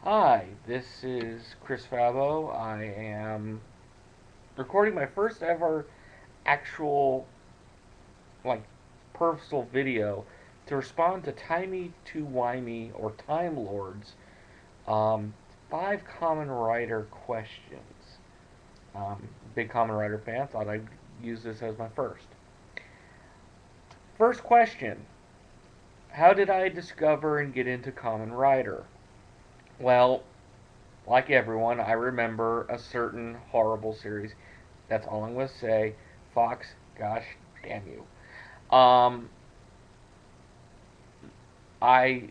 Hi, this is Chris Fabo. I am recording my first ever actual, like, personal video to respond to Timey to Wimey or Time Lords, um, 5 Kamen Rider questions. Big Kamen Rider fan, thought I'd use this as my first. First question: how did I discover and get into Kamen Rider? Well, like everyone, I remember a certain horrible series. That's all I'm going to say. Fox, gosh damn you. Um, I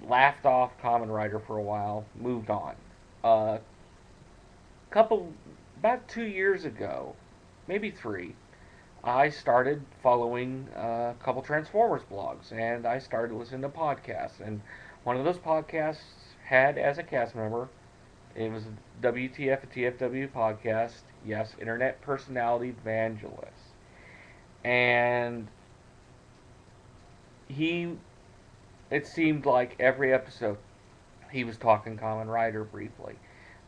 laughed off Kamen Rider for a while, moved on. Uh, couple, about 2 years ago, maybe three, I started following a couple Transformers blogs, and I started listening to podcasts. And one of those podcasts had as a cast member, it was a WTF and TFW podcast. Yes, internet personality evangelist. And he, it seemed like every episode he was talking Kamen Rider briefly.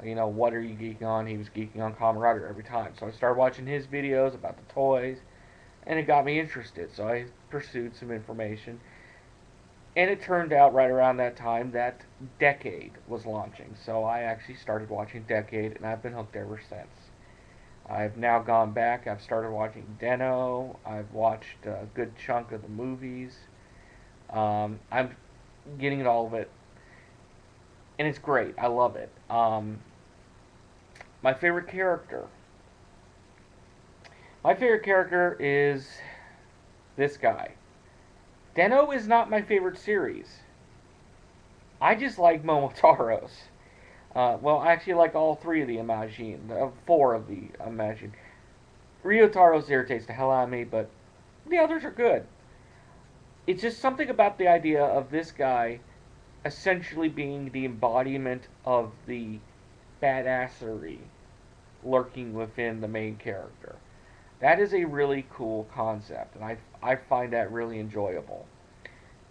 What are you geeking on? He was geeking on Kamen Rider every time. So I started watching his videos about the toys, and it got me interested. So I pursued some information. And it turned out right around that time that Decade was launching. So I actually started watching Decade, and I've been hooked ever since. I've now gone back. I've started watching Deno. I've watched a good chunk of the movies. I'm getting all of it, and it's great. I love it. My favorite character. My favorite character is this guy. Deno is not my favorite series. I just like Momotaro's. Well, I actually like all three of the Imagine, four of the Imagine. Ryotaro's irritates the hell out of me, but the others are good. It's just something about the idea of this guy essentially being the embodiment of the badassery lurking within the main character. That is a really cool concept, and I find that really enjoyable.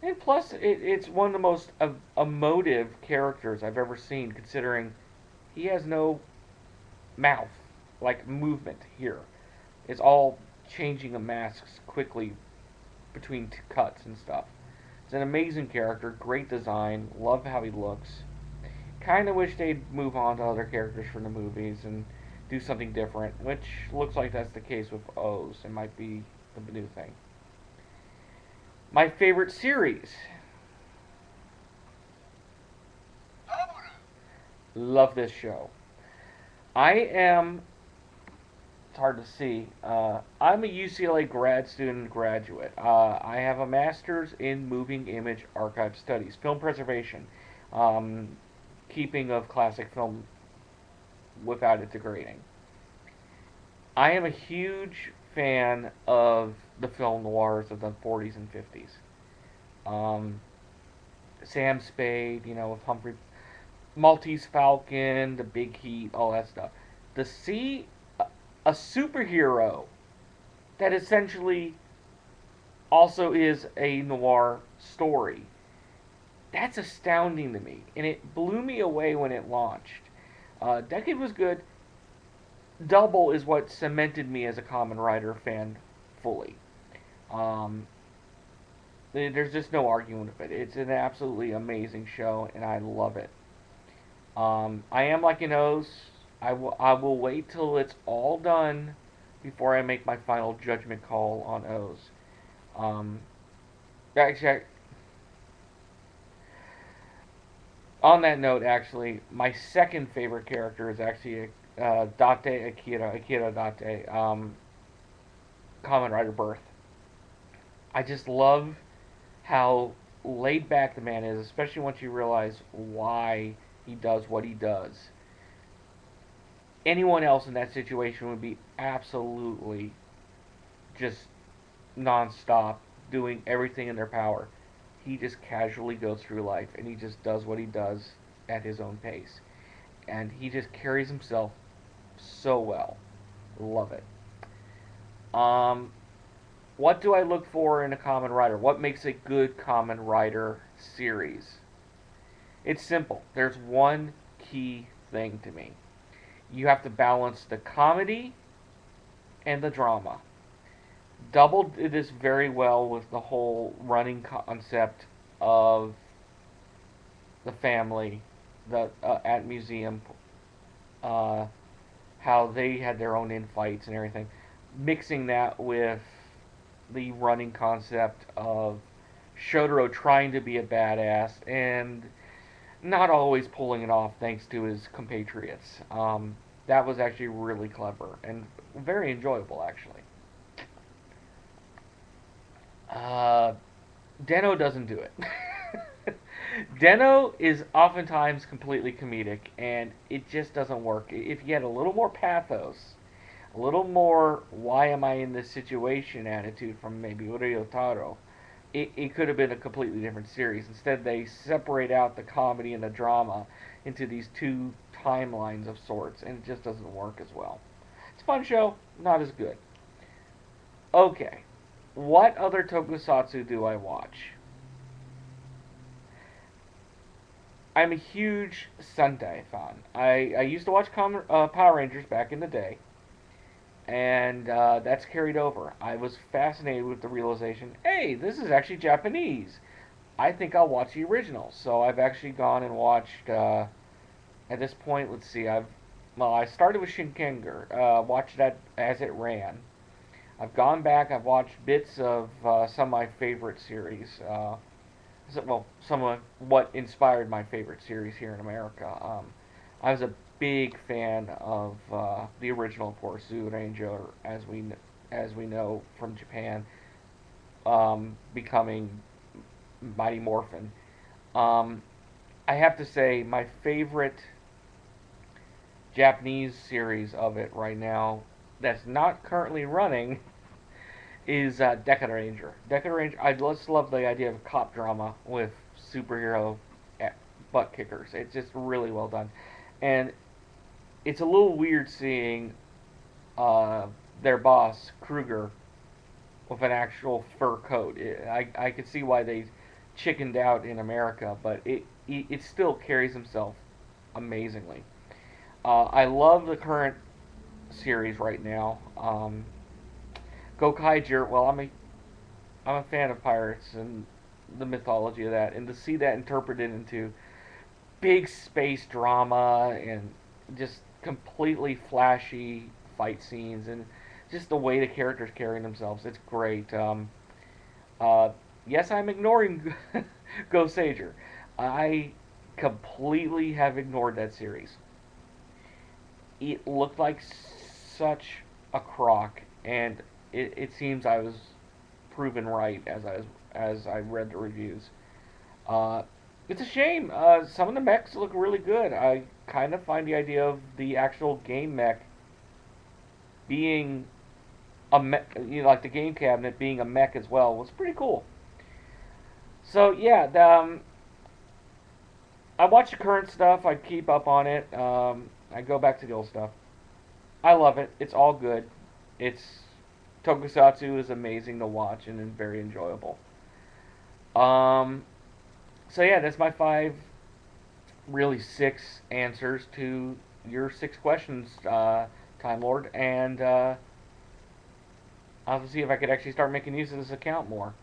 And plus, it's one of the most emotive characters I've ever seen, considering he has no mouth, like movement here. It's all changing of masks quickly between cuts and stuff. It's an amazing character, great design, love how he looks. Kind of wish they'd move on to other characters from the movies and do something different, which looks like that's the case with O's. It might be the new thing. My favorite series. Love this show. I am. It's hard to see. I'm a UCLA grad student graduate. I have a master's in moving image archive studies, film preservation, um, keeping of classic film without it degrading. I am a huge fan of the film noirs of the 40s and 50s. Um, Sam Spade, with Humphrey, Maltese Falcon, The Big Heat, all that stuff. To see a superhero that essentially also is a noir story, that's astounding to me. And it blew me away when it launched. Decade was good. Double is what cemented me as a Kamen Rider fan fully. Um, there's just no arguing with it. It's an absolutely amazing show, and I love it. I am like an O's. I will wait till it's all done before I make my final judgment call on O's. Um, actually, on that note, actually, my second favorite character is actually Date Akira Date, Kamen Rider Birth. I just love how laid back the man is, especially once you realize why he does what he does. Anyone else in that situation would be absolutely just nonstop doing everything in their power. He just casually goes through life and he just does what he does at his own pace. And he just carries himself so well. Love it. Um, what do I look for in a Kamen Rider? What makes a good Kamen Rider series? It's simple. There's one key thing to me. You have to balance the comedy and the drama. Double did this very well with the whole running concept of the family, the at museum, uh, how they had their own infights and everything, mixing that with the running concept of Shotaro trying to be a badass and not always pulling it off thanks to his compatriots. That was actually really clever and very enjoyable, actually. Uh, Deno doesn't do it. Deno is oftentimes completely comedic, and it just doesn't work. If you had a little more pathos, a little more "why am I in this situation" attitude from maybe Ryotaro, it could have been a completely different series. Instead, they separate out the comedy and the drama into these two timelines of sorts, and it just doesn't work as well. It's a fun show, not as good. Okay, what other tokusatsu do I watch? I'm a huge Sentai fan. I used to watch Power Rangers back in the day, and that's carried over. I was fascinated with the realization, hey, this is actually Japanese. I think I'll watch the original. So I've actually gone and watched. At this point, let's see. I started with Shinkenger. Watched that as it ran. I've gone back. I've watched bits of some of my favorite series. Well, some of what inspired my favorite series here in America. I was a big fan of the original, of course, Ranger, as we know from Japan, becoming Mighty Morphin. Um, I have to say, my favorite Japanese series of it right now that's not currently running is Deca Ranger. Deca Ranger, I just love the idea of a cop drama with superhero butt kickers. It's just really well done. And it's a little weird seeing uh, their boss, Kruger, with an actual fur coat. I could see why they chickened out in America, but it still carries himself amazingly. I love the current series right now. Gokaiger. Well, I'm a fan of pirates and the mythology of that, and to see that interpreted into big space drama and just completely flashy fight scenes and just the way the characters carry themselves, it's great. Uh, yes, I'm ignoring Go Sager. I completely have ignored that series. It looked like such a crock, and it seems I was proven right as I read the reviews. Uh, it's a shame. Some of the mechs look really good. I kind of find the idea of the actual game mech being a mech, like the game cabinet being a mech as well, was pretty cool. So yeah, I watch the current stuff. I keep up on it. I go back to the old stuff. I love it. It's all good. It's Tokusatsu is amazing to watch and very enjoyable. Um, so yeah, that's my five, really six answers to your six questions, Time Lord, and I'll have to see if I could actually start making use of this account more.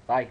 Bye.